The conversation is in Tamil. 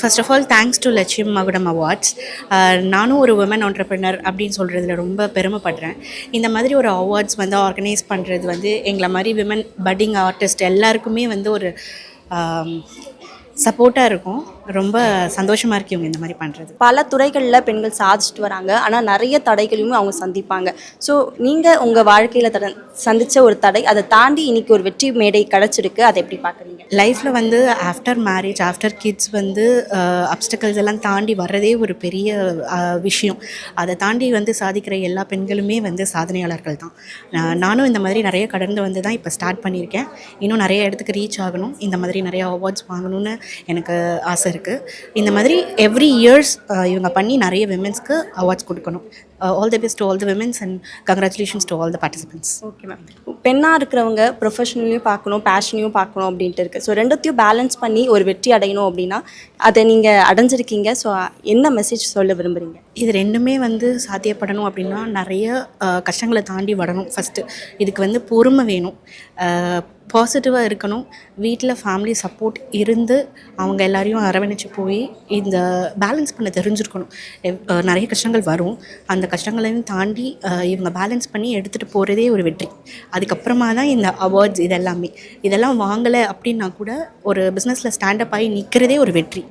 First of all thanks to Lakshmi Magudam awards. நானும் ஒரு உமன் ஆண்டர்ப்ரனர் அப்படின்னு சொல்கிறதுல ரொம்ப பெருமைப்படுறேன். இந்த மாதிரி ஒரு அவார்ட்ஸ் வந்து ஆர்கனைஸ் பண்ணுறது வந்து எங்களை மாதிரி விமன் பட்டிங் ஆர்டிஸ்ட் எல்லாருக்குமே வந்து ஒரு சப்போர்ட்டாக இருக்கும். ரொம்ப சந்தோஷமாக இருக்கு இவங்க இந்த மாதிரி பண்ணுறது. பல துறைகளில் பெண்கள் சாதிச்சுட்டு வராங்க, ஆனால் நிறைய தடைகளையும் அவங்க சந்திப்பாங்க. ஸோ நீங்கள் உங்கள் வாழ்க்கையில் சந்தித்த ஒரு தடை, அதை தாண்டி இன்னைக்கு ஒரு வெற்றி மேடை கிடச்சிருக்கு, அதை எப்படி பார்க்குறீங்க? லைஃப்பில் வந்து ஆஃப்டர் மேரேஜ் ஆஃப்டர் கிட்ஸ் வந்து அப்டக்கல்ஸ் எல்லாம் தாண்டி வர்றதே ஒரு பெரிய விஷயம். அதை தாண்டி வந்து சாதிக்கிற எல்லா பெண்களுமே வந்து சாதனையாளர்கள் தான். நானும் இந்த மாதிரி நிறைய கடந்து வந்து தான் இப்போ ஸ்டார்ட் பண்ணியிருக்கேன். இன்னும் நிறைய இடத்துக்கு ரீச் ஆகணும், இந்த மாதிரி நிறைய அவார்ட்ஸ் வாங்கணும்னு எனக்கு ஆசை இருக்குது. இந்த மாதிரி எவ்ரி இயர்ஸ் இவங்க பண்ணி நிறைய விமென்ஸ்க்கு அவார்ட்ஸ் கொடுக்கணும். All the best to all the women's and congratulations to all the participants. Okay ma'am. பெண்ணாக இருக்கிறவங்க ப்ரொஃபஷனலையும் பார்க்கணும், பேஷனையும் பார்க்கணும் அப்படின்ட்டு இருக்குது. ஸோ ரெண்டுத்தையும் பேலன்ஸ் பண்ணி ஒரு வெற்றி அடையணும் அப்படின்னா அதை நீங்கள் அடைஞ்சிருக்கீங்க. ஸோ என்ன மெசேஜ் சொல்ல விரும்புகிறீங்க? இது ரெண்டுமே வந்து சாத்தியப்படணும் அப்படின்னா நிறைய கஷ்டங்களை தாண்டி வரணும். ஃபஸ்ட்டு இதுக்கு வந்து பொறுமை வேணும், பாசிட்டிவாக இருக்கணும், வீட்டில் ஃபேமிலி சப்போர்ட் இருந்து அவங்க எல்லாரையும் அரவணைச்சு போய் இந்த பேலன்ஸ் பண்ண தெரிஞ்சிருக்கணும். நிறைய கஷ்டங்கள் வரும், அந்த கஷ்டங்களையும் தாண்டி இவங்க பேலன்ஸ் பண்ணி எடுத்துகிட்டு போகிறதே ஒரு வெற்றி. அதுக்கப்புறமா தான் இந்த அவார்ட்ஸ் இதெல்லாம் வாங்கலை அப்படின்னா கூட ஒரு பிஸ்னஸில் ஸ்டாண்டப் ஆகி நிற்கிறதே ஒரு வெற்றி.